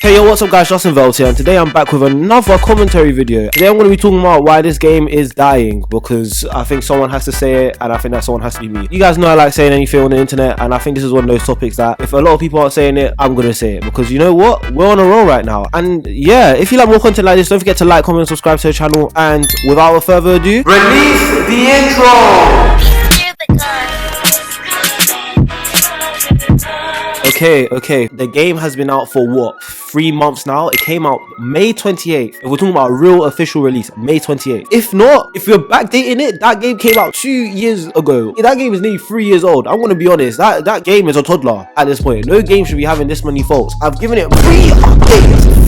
Hey yo, what's up guys, Justinvels here, and today I'm back with another commentary video. Today I'm going to be talking about why this game is dying, because I think someone has to say it, and I think that someone has to be me. You guys know I like saying anything on the internet, and I think this is one of those topics that if a lot of people aren't saying it, I'm going to say it, because you know what? We're on a roll right now. And yeah, if you like more content like this, don't forget to like, comment, and subscribe to the channel, and without further ado, release the intro! Okay, the game has been out for what, 3 months now? It came out May 28th. If we're talking about a real official release, May 28th. If not, if you're backdating it, that game came out 2 years ago. That game is nearly 3 years old. I'm gonna be honest, that game is a toddler at this point. No game should be having this many faults. I've given it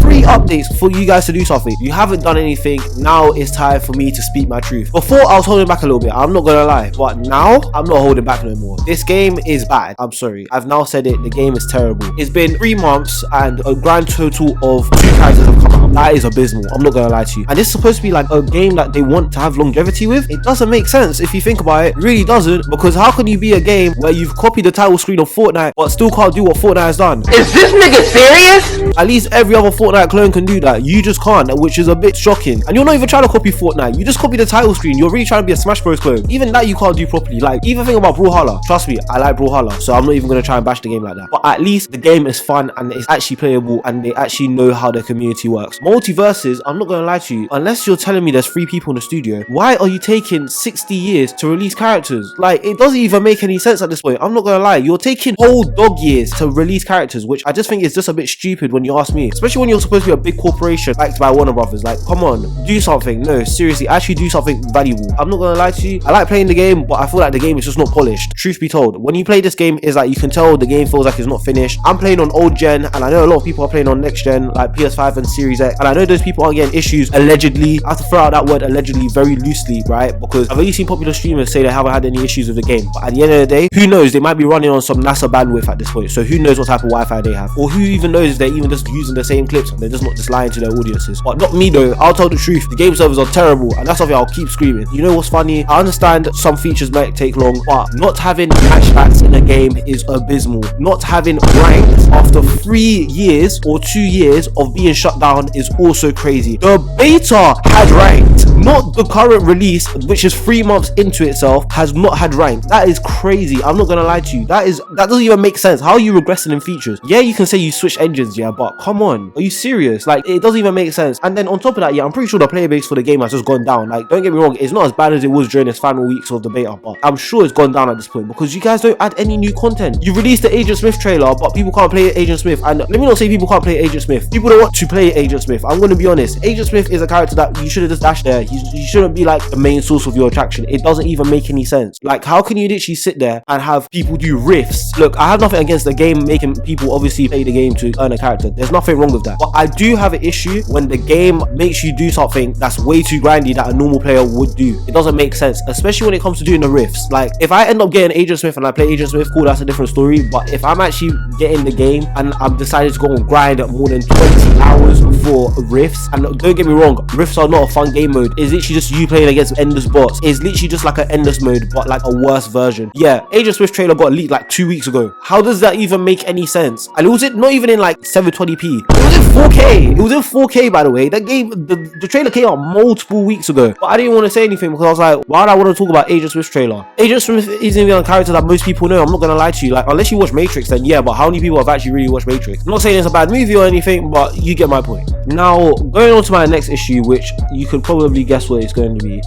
3 updates for you guys to do something. You haven't done anything. Now it's time for me to speak my truth. Before I was holding back a little bit, I'm not gonna lie, but now I'm not holding back no more. This game is bad. I'm sorry, I've now said it. The game is terrible. It's been 3 months and a grand total of 2 characters have come out. That is abysmal. I'm not gonna lie to you. And this is supposed to be like a game that they want to have longevity with. It doesn't make sense if you think about it. It really doesn't, because how can you be a game where you've copied the title screen of Fortnite but still can't do what Fortnite has done? Is this nigga serious? At least every other Fortnite clone can do that. You just can't, which is a bit shocking. And you're not even trying to copy Fortnite. You just copy the title screen. You're really trying to be a Smash Bros clone. Even that you can't do properly. Like, even think about Brawlhalla. Trust me, I like Brawlhalla, so I'm not even gonna try and bash the game like that. But at least the game is fun and it's actually playable and they actually know how the community works. Multiverses, I'm not gonna lie to you, unless you're telling me there's 3 people in the studio, why are you taking 60 years to release characters? Like, it doesn't even make any sense at this point. I'm not gonna lie, you're taking whole dog years to release characters, which I just think is just a bit stupid when you ask me, especially when you're supposed to be a big corporation backed by Warner Brothers. Like, come on, do something. No, seriously, actually do something valuable. I'm not gonna lie to you, I like playing the game, but I feel like the game is just not polished. Truth be told, when you play this game, is like you can tell the game feels like it's not finished. I'm playing on old gen, and I know a lot of people are playing on next gen, like PS5 and Series X, and I know those people aren't getting issues allegedly. I have to throw out that word allegedly very loosely, right? Because I've only seen popular streamers say they haven't had any issues with the game, but at the end of the day, who knows? They might be running on some NASA bandwidth at this point, so who knows what type of Wi-Fi they have, or who even knows if they're even just using the same clips and they're just not just lying to their audiences. But not me though, I'll tell the truth. The game servers are terrible, and that's something I'll keep screaming. You know what's funny? I understand some features might take long, but not having match stats in a game is abysmal. Not having ranked after 3 years or 2 years of being shut down is also crazy. The beta had ranked, not the current release, which is 3 months into itself, has not had ranked. That is crazy. I'm not gonna lie to you. That doesn't even make sense. How are you regressing in features? Yeah, you can say you switch engines, yeah, but come on, are you serious? Like, it doesn't even make sense. And then on top of that, yeah, I'm pretty sure the player base for the game has just gone down. Like, don't get me wrong, it's not as bad as it was during its final weeks of the beta, but I'm sure it's gone down at this point because you guys don't add any new content. You released the Agent Smith trailer, but people can't play Agent Smith. And let me not say people can't play Agent Smith. People don't want to play Agent Smith. I'm gonna be honest. Agent Smith is a character that you should have just dashed there. You shouldn't be like the main source of your attraction. It doesn't even make any sense. Like, how can you literally sit there and have people do riffs? Look, I have nothing against the game making people obviously play the game to earn a character. There's nothing wrong with that. But I do have an issue when the game makes you do something that's way too grindy that a normal player would do. It doesn't make sense, especially when it comes to doing the riffs. Like, if I end up getting Agent Smith and I play Agent Smith, cool, that's a different story. But if I'm actually getting the game and I'm decided to go and grind more than 20 hours for riffs, and don't get me wrong, riffs are not a fun game mode. It's literally just you playing against endless bots. It's literally just like an endless mode, but like a worse version. Yeah, Agent Smith trailer got leaked like 2 weeks ago. How does that even make any sense? And it was not even in like 720p. It was in 4K. It was in 4K, by the way. That game, the trailer came out multiple weeks ago, but I didn't want to say anything because I was like, why do I want to talk about Agent Smith's trailer? Agent Smith isn't even a character that most people know. I'm not gonna lie to you. Like, unless you watch Matrix, then yeah, but how many people have actually really watched Matrix? I'm not saying it's a bad movie or anything, but you get my point. Now, going on to my next issue, which you could probably guess what it's going to be.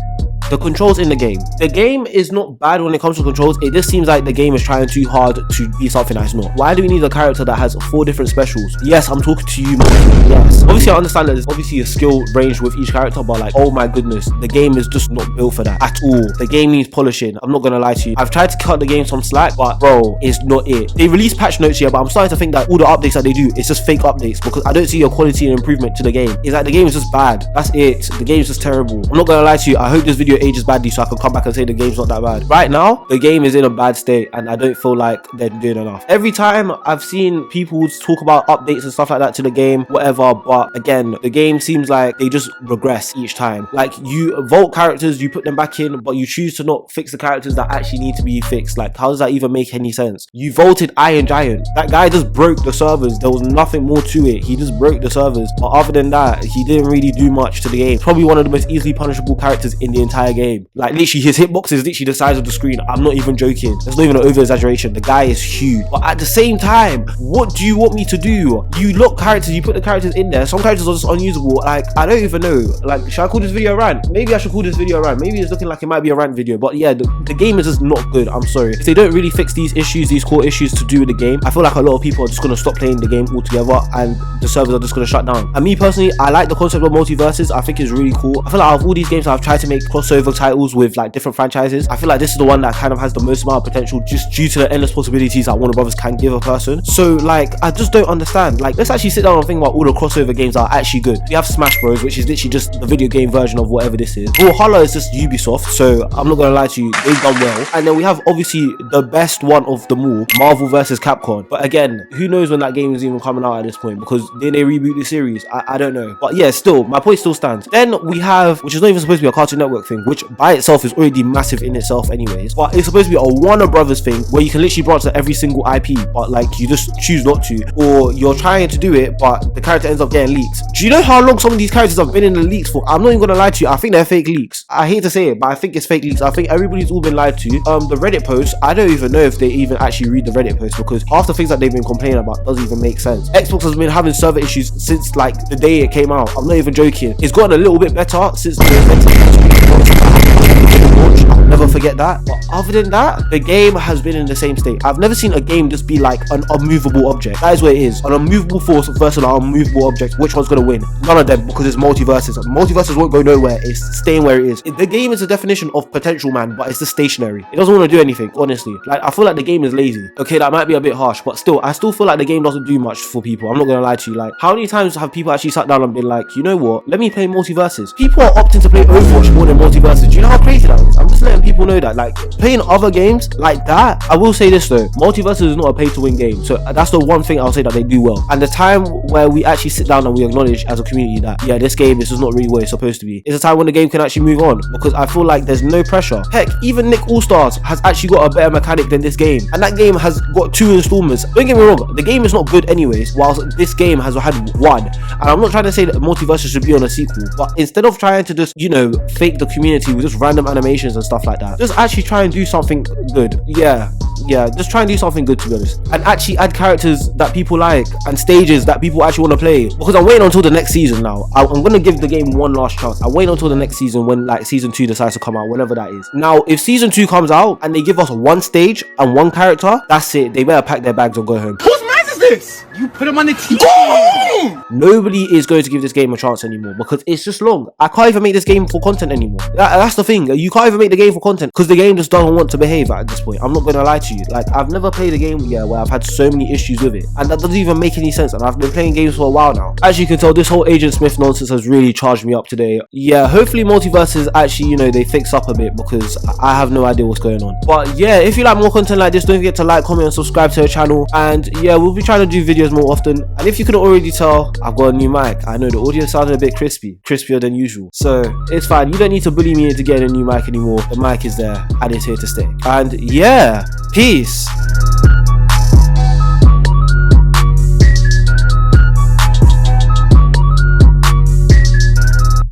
The controls in the game. The game is not bad when it comes to controls. It just seems like the game is trying too hard to be something that's not. Why do we need a character that has 4 different specials? Yes, I'm talking to you, man. Yes. Obviously, I understand that there's obviously a skill range with each character, but like, oh my goodness, the game is just not built for that at all. The game needs polishing. I'm not gonna lie to you. I've tried to cut the game some slack, but bro, it's not it. They release patch notes here, but I'm starting to think that all the updates that they do, it's just fake updates because I don't see a quality and improvement to the game. It's like the game is just bad. That's it. The game is just terrible. I'm not gonna lie to you. I hope this video video ages badly so I can come back and say the game's not that bad. Right now, the game is in a bad state and I don't feel like they're doing enough. Every time I've seen people talk about updates and stuff like that to the game, whatever, but again, the game seems like they just regress each time. Like, you vault characters, you put them back in, but you choose to not fix the characters that actually need to be fixed. Like, how does that even make any sense? You vaulted Iron Giant. That guy just broke the servers. There was nothing more to it. He just broke the servers. But other than that, he didn't really do much to the game. Probably one of the most easily punishable characters in the entire game. Like, literally, his hitbox is literally the size of the screen. I'm not even joking. There's not even an over exaggeration. The guy is huge. But at the same time, what do you want me to do? You lock characters, you put the characters in there. Some characters are just unusable. Like, I don't even know. Like, should I call this video a rant? Maybe I should call this video a rant. Maybe it's looking like it might be a rant video. But yeah, the game is just not good. I'm sorry. If they don't really fix these issues, these core issues to do with the game, I feel like a lot of people are just going to stop playing the game altogether and the servers are just going to shut down. And me personally, I like the concept of multiverses. I think it's really cool. I feel like out of all these games I've tried to make crossover titles with like different franchises, I feel like this is the one that kind of has the most amount of potential just due to the endless possibilities that Warner Brothers can give a person. So like, I just don't understand. Like, let's actually sit down and think about all the crossover games that are actually good. We have Smash Bros, which is literally just the video game version of whatever this is. Brawlhalla is just Ubisoft, so I'm not gonna lie to you, they've done well. And then we have obviously the best one of them all, Marvel vs. Capcom. But again, who knows when that game is even coming out at this point, because then they reboot the series. I don't know. But yeah, still, my point still stands. Then we have, which is not even supposed to be a Cartoon Network thing, which by itself is already massive in itself anyways, but it's supposed to be a Warner Brothers thing where you can literally branch to every single IP, but like you just choose not to, or you're trying to do it but the character ends up getting leaked. Do you know how long some of these characters have been in the leaks for? I'm not even gonna lie to you, I think they're fake leaks. I hate to say it, but I think it's fake leaks. I think everybody's all been lied to. The Reddit posts, I don't even know if they even actually read the Reddit posts, because half the things that they've been complaining about doesn't even make sense. Xbox has been having server issues since like the day it came out. I'm not even joking. It's gotten a little bit better since the I'll never forget that. But other than that, the game has been in the same state. I've never seen a game just be like an unmovable object. That is what it is. An unmovable force versus an unmovable object. Which one's gonna win? None of them, because it's multiverses. Multiverses won't go nowhere. It's staying where it is. The game is a definition of potential, man, but it's just stationary. It doesn't want to do anything, honestly. Like, I feel like the game is lazy. Okay, that might be a bit harsh, but still, I still feel like the game doesn't do much for people. I'm not gonna lie to you. Like, how many times have people actually sat down and been like, you know what? Let me play multiverses. People are opting to play Overwatch more than multiverses. Do you know how crazy that is? I'm just letting people know that. Like, playing other games like that, I will say this though, multiverses is not a pay to win game, so that's the one thing I'll say that they do well. And the time where we actually sit down and we acknowledge as a community that yeah, this game is just not really what it's supposed to be, it's a time when the game can actually move on, because I feel like there's no pressure. Heck, even Nick All-Stars has actually got a better mechanic than this game, and that game has got 2 installments. Don't get me wrong, the game is not good anyways, whilst this game has had 1. And I'm not trying to say that multiverses should be on a sequel, but instead of trying to just, you know, fake the community with just random animations and stuff like that, just actually try and do something good. Yeah, just try and do something good, to be honest, and actually add characters that people like and stages that people actually want to play, because I'm waiting until the next season now. I'm gonna give the game one last chance. I'm waiting until the next season, when like season 2 decides to come out, whenever that is. Now if season 2 comes out and they give us 1 stage and 1 character, that's it. They better pack their bags and go home. Whose mess is this? You put him on the TV. Nobody is going to give this game a chance anymore, because it's just long. I can't even make this game for content anymore. That's the thing. You can't even make the game for content because the game just doesn't want to behave at this point. I'm not going to lie to you. Like, I've never played a game yet where I've had so many issues with it, and that doesn't even make any sense. And I've been playing games for a while now. As you can tell, this whole Agent Smith nonsense has really charged me up today. Yeah, hopefully Multiverses actually, you know, they fix up a bit, because I have no idea what's going on. But yeah, if you like more content like this, don't forget to like, comment and subscribe to the channel. And yeah, we'll be trying to do videos more often. And if you couldn't already tell, I've got a new mic. I know the audio sounded a bit crispier than usual, so it's fine. You don't need to bully me into getting a new mic anymore. The mic is there and it's here to stay. And yeah, peace.